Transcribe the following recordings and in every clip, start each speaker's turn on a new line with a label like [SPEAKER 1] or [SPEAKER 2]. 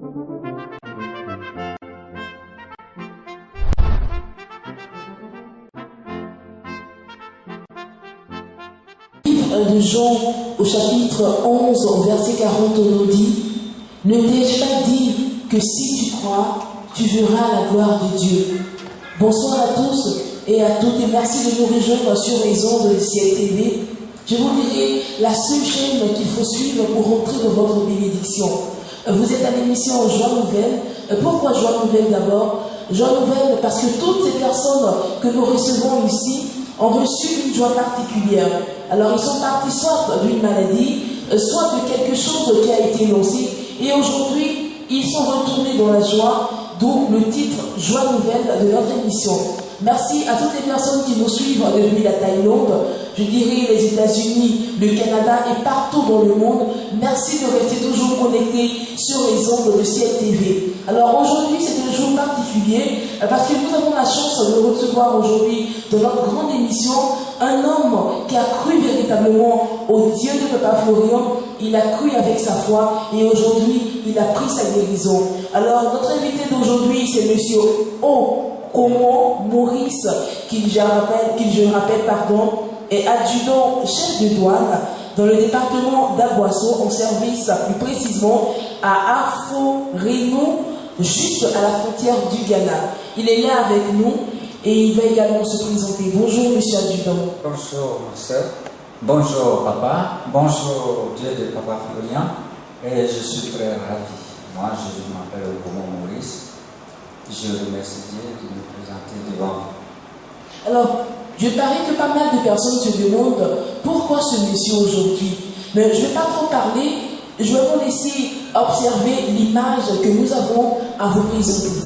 [SPEAKER 1] De Jean au chapitre 11 au verset 40 on nous dit: ne t'ai-je pas dit que si tu crois, tu verras la gloire de Dieu. Bonsoir à tous et à toutes et merci de nous rejoindre sur les ondes de Ciel TV. Je vous dirai la seule chaîne qu'il faut suivre pour rentrer dans votre bénédiction. Vous êtes à l'émission Joie Nouvelle. Pourquoi Joie Nouvelle d'abord? Joie Nouvelle parce que toutes ces personnes que nous recevons ici ont reçu une joie particulière. Alors ils sont partis soit d'une maladie, soit de quelque chose qui a été lancé, et aujourd'hui ils sont retournés dans la joie, d'où le titre Joie Nouvelle de notre émission. Merci à toutes les personnes qui nous suivent depuis la Thaïlande, je dirais les États-Unis, le Canada et partout dans le monde. Merci de rester toujours connectés sur les ondes de Ciel TV. Alors aujourd'hui c'est un jour particulier parce que nous avons la chance de recevoir aujourd'hui dans notre grande émission un homme qui a cru véritablement au Dieu de Papa Florian. Il a cru avec sa foi et aujourd'hui il a pris sa guérison. Alors notre invité d'aujourd'hui c'est monsieur Okomo Maurice, qui je rappelle, est adjudant chef de douane dans le département d'Aboisseau, en service plus précisément à Afo-Reno, juste à la frontière du Ghana. Il est là avec nous et il va également se présenter. Bonjour monsieur adjudant.
[SPEAKER 2] Bonjour ma soeur, bonjour papa, bonjour Dieu de Papa Florian, et je suis très ravi. Moi je m'appelle Okomo Maurice. Je remercie Dieu de me présenter devant vous.
[SPEAKER 1] Alors, je parie que pas mal de personnes se demandent pourquoi ce monsieur aujourd'hui. Mais je ne vais pas trop parler, je vais vous laisser observer l'image que nous avons à vous présenter.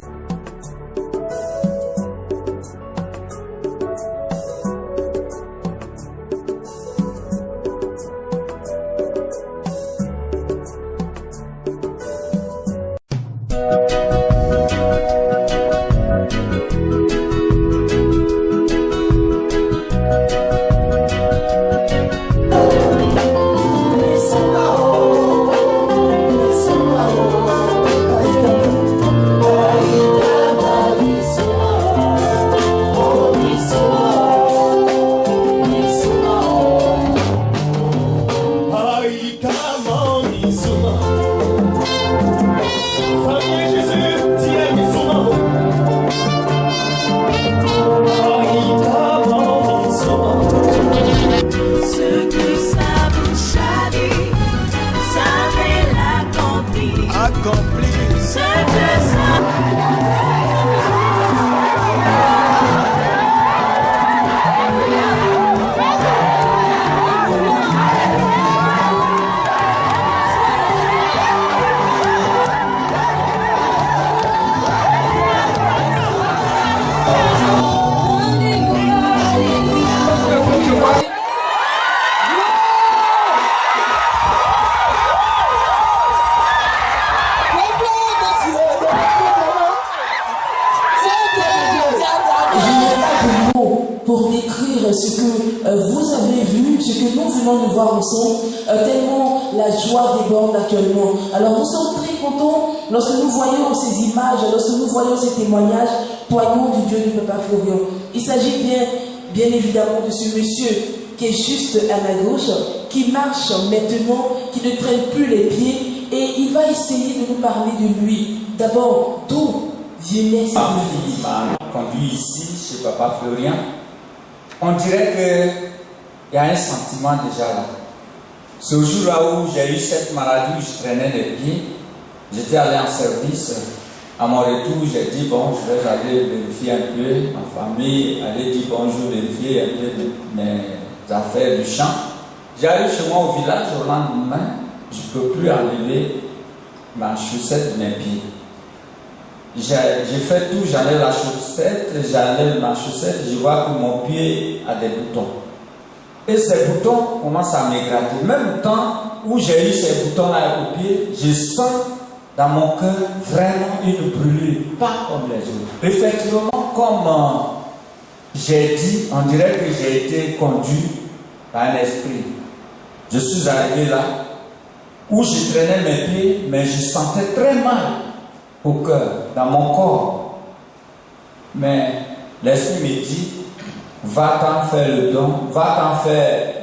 [SPEAKER 1] Pour décrire ce que vous avez vu, ce que nous venons de voir ensemble, tellement la joie déborde actuellement. Alors nous sommes très contents lorsque nous voyons ces images, lorsque nous voyons ces témoignages poignants du Dieu de Papa Florian. Il s'agit bien évidemment de ce monsieur qui est juste à ma gauche, qui marche maintenant, qui ne traîne plus les pieds, et il va essayer de nous parler de lui. D'abord, d'où venait cette vie?
[SPEAKER 2] Il m'a conduit ici, chez Papa Florian. On dirait qu'il y a un sentiment déjà là. Ce jour-là où j'ai eu cette maladie, où je traînais les pieds, j'étais allé en service. À mon retour, j'ai dit, bon, je vais aller vérifier un peu ma famille, aller dire bonjour, vérifier un peu mes affaires du champ. J'arrive chez moi au village, au lendemain, je ne peux plus enlever ma chaussette de mes pieds. J'ai fait tout, j'enlève la chaussette, j'enlève ma chaussette, je vois que mon pied a des boutons. Et ces boutons commencent à me gratter. Même le temps où j'ai eu ces boutons-là au pied, je sens dans mon cœur vraiment une brûlure, pas comme les autres. Effectivement, comme j'ai dit, on dirait que j'ai été conduit par un esprit. Je suis arrivé là, où je traînais mes pieds, mais je sentais très mal. au cœur, dans mon corps. Mais l'Esprit me dit, va-t'en faire le don, va-t'en faire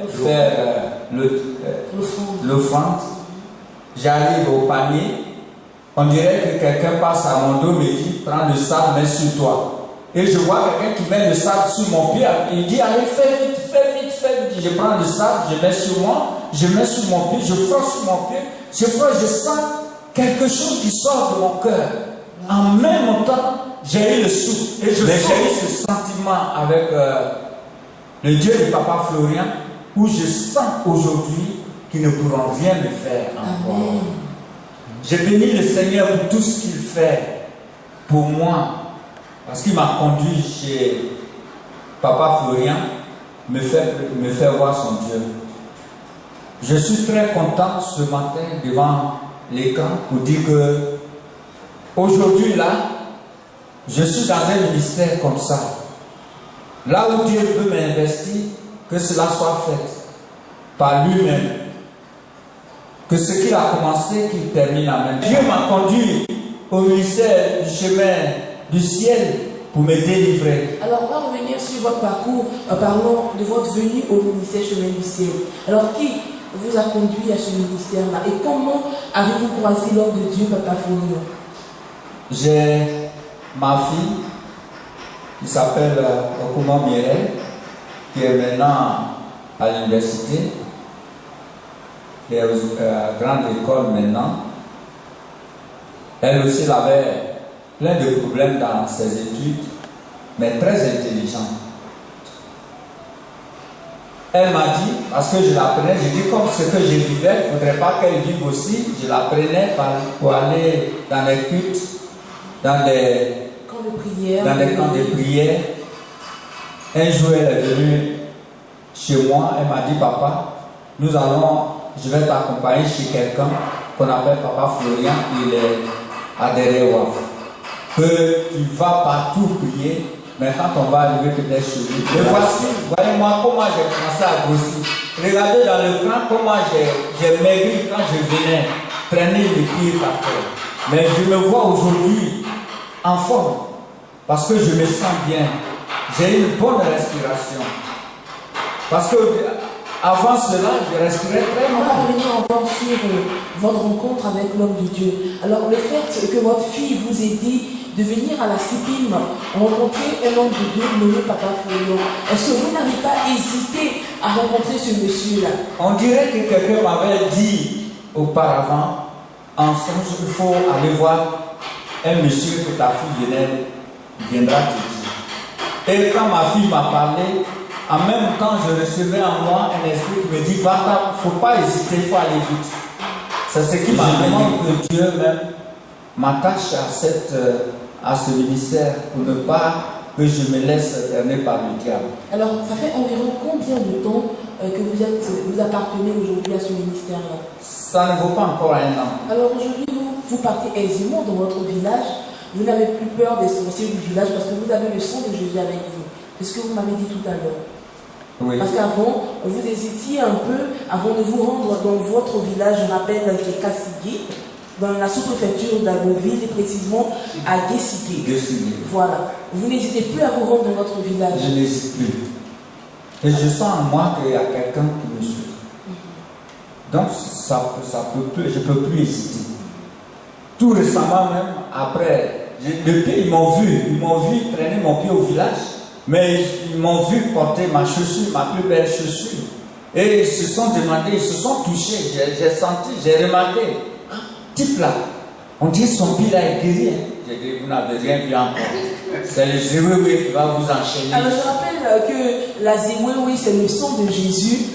[SPEAKER 2] l'offrande. J'arrive au panier, on dirait que quelqu'un passe à mon dos, me dit, prends le sable, mets sur toi. Et je vois quelqu'un qui met le sable sur mon pied, il dit, allez, fais vite, fais vite, fais vite. Je prends le sable, je mets sur moi, je mets sur mon pied, je frotte sur mon pied, je sens quelque chose qui sort de mon cœur. En même temps, j'ai eu le souffle. Et j'ai eu ce sentiment avec le Dieu du Papa Florian, où je sens aujourd'hui qu'ils ne pourront rien me faire encore. Amen. J'ai béni le Seigneur pour tout ce qu'il fait pour moi, parce qu'il m'a conduit chez Papa Florian, me faire voir son Dieu. Je suis très content ce matin devant l'écran pour dire que aujourd'hui là, je suis dans un ministère comme ça. Là où Dieu veut m'investir, que cela soit fait par lui-même. Que ce qu'il a commencé, qu'il termine à même. Dieu m'a conduit au ministère du chemin du ciel pour me délivrer.
[SPEAKER 1] Alors on va revenir sur votre parcours, parlons de votre venue au ministère chemin du ciel. Alors qui vous a conduit à ce ministère-là et comment avez-vous croisé l'homme de Dieu, Papa Florian?
[SPEAKER 2] J'ai ma fille qui s'appelle Okuma Mireille, qui est maintenant à l'université. Elle est à grande école maintenant. Elle aussi avait plein de problèmes dans ses études, mais très intelligente. Elle m'a dit, parce que je l'apprenais, j'ai dit comme ce que je vivais, il ne faudrait pas qu'elle vive aussi. Je l'apprenais pour aller dans les cultes, dans des camps de prière. Un jour, elle est venue chez moi, elle m'a dit, papa, je vais t'accompagner chez quelqu'un qu'on appelle Papa Florian, il est adhéré au WAF. Que tu vas partout prier, mais quand on va arriver peut-être chez lui. Et voici, voyez-moi comment j'ai commencé à grossir. Regardez dans le plan comment j'ai maigri quand je venais traîner les pieds par terre. Mais je me vois aujourd'hui en forme, parce que je me sens bien. J'ai une bonne respiration. Parce que avant cela, je respirais très mal.
[SPEAKER 1] On va revenir encore sur votre rencontre avec l'homme de Dieu. Alors, le fait que votre fille vous ait dit de venir à la CIPIM rencontrer un homme de Dieu nommé Papa Florian, est-ce que vous n'avez pas hésité à rencontrer ce monsieur-là?
[SPEAKER 2] On dirait que quelqu'un m'avait dit auparavant, en songe, il faut aller voir un monsieur que ta fille viendra te dire. Et quand ma fille m'a parlé, en même temps, je recevais en moi un esprit qui me dit, va, il ne faut pas hésiter, il faut aller vite. C'est ce qui m'a amené que Dieu même m'attache à ce ministère pour ne pas que je me laisse berner par le diable.
[SPEAKER 1] Alors, ça fait environ combien de temps que vous appartenez aujourd'hui à ce ministère-là?
[SPEAKER 2] Ça ne vaut pas encore un an.
[SPEAKER 1] Alors aujourd'hui, vous partez aisément dans votre village. Vous n'avez plus peur des sorciers du village parce que vous avez le sang de Jésus avec vous. C'est ce que vous m'avez dit tout à l'heure. Oui. Parce qu'avant, vous hésitiez un peu avant de vous rendre dans votre village, je rappelle, qui est Kassigui, dans la sous-préfecture d'Agoville, et précisément à Guessigui. Voilà. Vous n'hésitez plus à vous rendre dans votre village.
[SPEAKER 2] Je n'hésite plus. Et je sens en moi qu'il y a quelqu'un qui me suit. Donc, je ne peux plus hésiter. Tout récemment même, après, depuis ils m'ont vu traîner mon pied au village. Mais ils m'ont vu porter ma chaussure, ma plus belle chaussure. Et ils se sont demandé, ils se sont touchés. J'ai senti, j'ai remarqué. Type là, on dit son pied là est guéri. J'ai dit, vous n'avez rien vu encore. C'est le Zéwéwé qui va vous enchaîner.
[SPEAKER 1] Alors je rappelle que la Zéwéwé, c'est le sang de Jésus.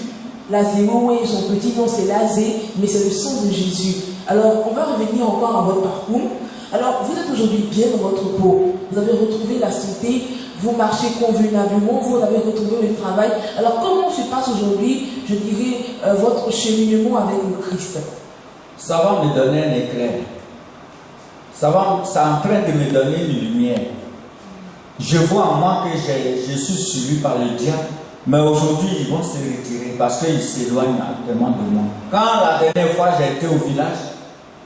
[SPEAKER 1] La Zéwéwé, son petit nom c'est Lazé, mais c'est le sang de Jésus. Alors on va revenir encore à votre parcours. Alors vous êtes aujourd'hui bien dans votre peau. Vous avez retrouvé la santé. Vous marchez convenablement, vous avez retrouvé le travail. Alors comment se passe aujourd'hui, je dirais, votre cheminement avec le Christ?
[SPEAKER 2] Ça va me donner un éclair. C'est en train de me donner une lumière. Je vois en moi que je suis suivi par le diable, mais aujourd'hui ils vont se retirer parce qu'ils s'éloignent actuellement de moi. Quand la dernière fois j'ai été au village,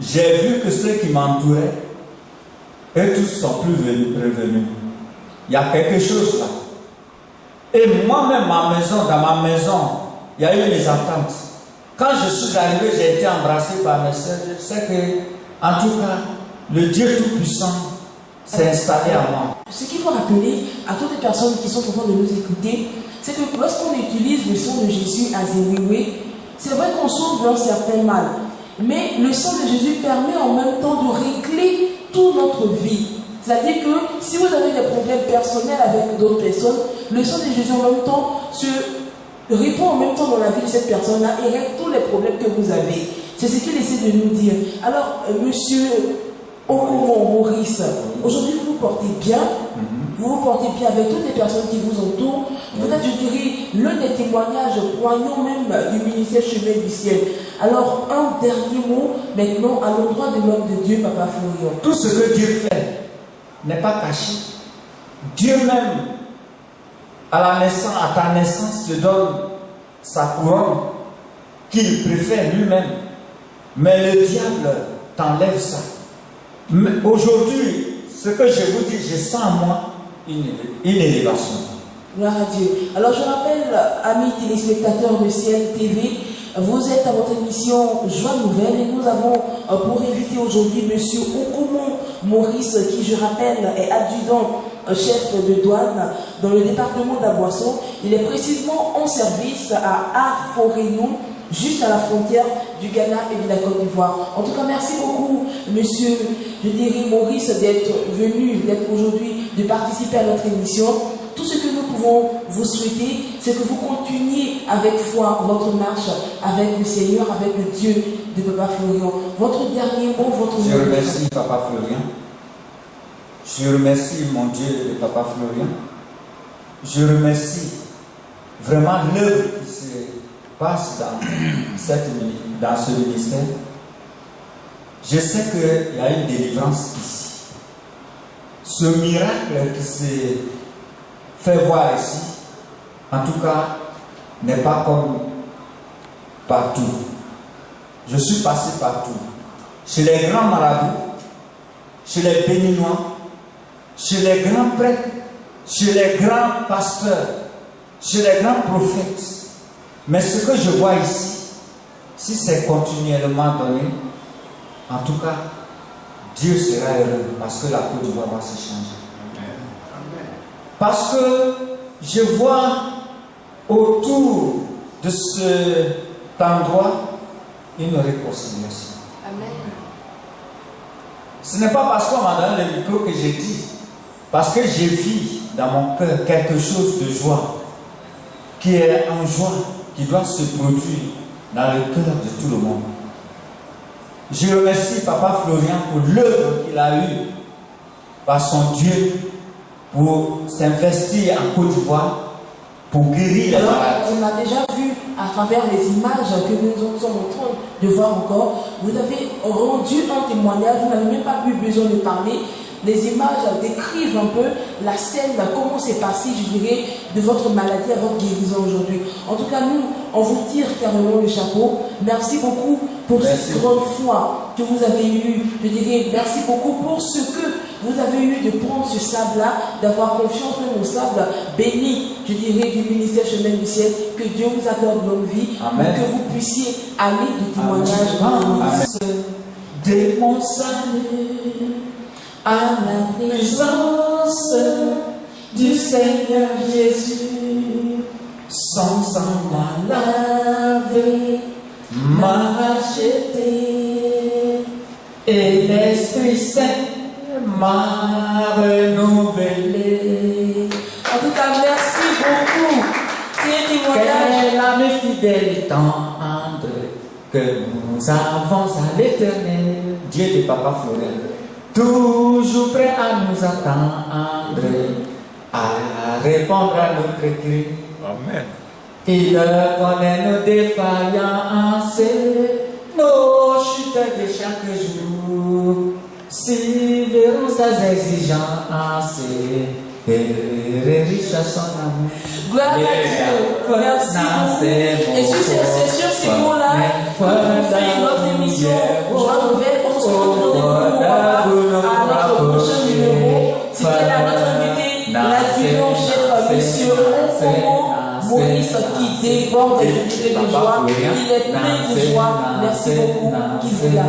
[SPEAKER 2] j'ai vu que ceux qui m'entouraient Et tous sont plus revenus. Il y a quelque chose là. Et moi-même, dans ma maison, il y a eu des attentes. Quand je suis arrivé, j'ai été embrassé par mes soeurs. Je sais que, en tout cas, le Dieu Tout-Puissant s'est installé à moi.
[SPEAKER 1] Ce qu'il faut rappeler à toutes les personnes qui sont en train de nous écouter, c'est que lorsqu'on utilise le sang de Jésus à Zéwiwe, c'est vrai qu'on sauve d'un certain mal. Mais le sang de Jésus permet en même temps de régler toute notre vie. C'est-à-dire que si vous avez des problèmes personnels avec d'autres personnes, le sang de Jésus en même temps se répond en même temps dans la vie de cette personne-là et règle tous les problèmes que vous avez. C'est ce qu'il essaie de nous dire. Alors, monsieur Okomo Maurice, aujourd'hui vous vous portez bien, vous vous portez bien avec toutes les personnes qui vous entourent. Vous êtes, je dirais, l'un des témoignages poignants même du ministère Chemin du Ciel. Alors, un dernier mot maintenant à l'endroit de l'homme de Dieu, Papa Florian.
[SPEAKER 2] Tout ce que Dieu fait n'est pas caché. Dieu même, à la naissance, à ta naissance, te donne sa couronne qu'il préfère lui-même. Mais le diable t'enlève ça. Mais aujourd'hui, ce que je vous dis, je sens en moi une élévation.
[SPEAKER 1] Gloire à Dieu. Alors je rappelle, amis téléspectateurs de Ciel TV, vous êtes à votre émission Joie Nouvelle et nous avons pour inviter aujourd'hui M. Okomo Maurice, qui je rappelle est adjudant chef de douane dans le département d'Aboisson. Il est précisément en service à Aforenou, juste à la frontière du Ghana et de la Côte d'Ivoire. En tout cas, merci beaucoup, monsieur, je dirais Maurice, d'être venu, d'être aujourd'hui, de participer à notre émission. Tout ce que nous pouvons vous souhaiter, c'est que vous continuiez avec foi votre marche avec le Seigneur, avec le Dieu de Papa Florian. Votre dernier mot, votre mot.
[SPEAKER 2] Je remercie Papa Florian. Je remercie mon Dieu de Papa Florian. Je remercie vraiment l'œuvre qui se passe dans ce ministère. Je sais qu'il y a une délivrance ici. Ce miracle qui s'est fait voir ici, en tout cas, n'est pas comme partout. Je suis passé partout. Chez les grands marabouts, chez les béninois, chez les grands prêtres, chez les grands pasteurs, chez les grands prophètes. Mais ce que je vois ici, si c'est continuellement donné, en tout cas, Dieu sera heureux parce que la Côte d'Ivoire va se changer. Parce que je vois autour de cet endroit une réconciliation.
[SPEAKER 1] Amen.
[SPEAKER 2] Ce n'est pas parce qu'on m'a donné le micro que j'ai dit, parce que j'ai vu dans mon cœur quelque chose de joie, qui est en joie, qui doit se produire dans le cœur de tout le monde. Je remercie Papa Florian pour l'œuvre qu'il a eue par son Dieu pour s'investir en Côte d'Ivoire, pour guérir les malades.
[SPEAKER 1] On a déjà vu à travers les images que nous sommes en train de voir encore, vous avez rendu un témoignage, vous n'avez même pas eu besoin de parler. Les images décrivent un peu la scène, comment c'est passé, je dirais, de votre maladie à votre guérison aujourd'hui. En tout cas, nous, on vous tire carrément le chapeau. Merci beaucoup pour cette grande foi que vous avez eue. Je dirais, merci beaucoup pour ce que vous avez eu de prendre ce sable-là, d'avoir confiance même au sable béni, je dirais, du ministère Chemin du Ciel. Que Dieu vous accorde longue vie.
[SPEAKER 2] Amen.
[SPEAKER 1] Que vous puissiez aller du témoignage.
[SPEAKER 2] Amen.
[SPEAKER 1] De mon salut à la présence du Seigneur Jésus, son sang m'a lavé, m'a racheté, et l'Esprit Saint m'a renouvelé. En tout cas, merci beaucoup. C'est un témoignage.
[SPEAKER 2] Quel âme fidèle et tendre que nous avons à l'Éternel, Dieu de Papa Florian. Toujours prêt à nous attendre, à répondre à notre cri.
[SPEAKER 3] Amen.
[SPEAKER 2] Il connaît nos défaillances, nos chutes de chaque jour. Si verrons sa exigence, et riche à son amour.
[SPEAKER 1] Gloire à Dieu. Merci beaucoup. Et sur ces mots-là, nous finissons notre émission Joie Nouvelle. On se retrouve à notre prochaine moment, Maurice qui déborde de joie, il est plein de joie. Merci beaucoup, Kizia.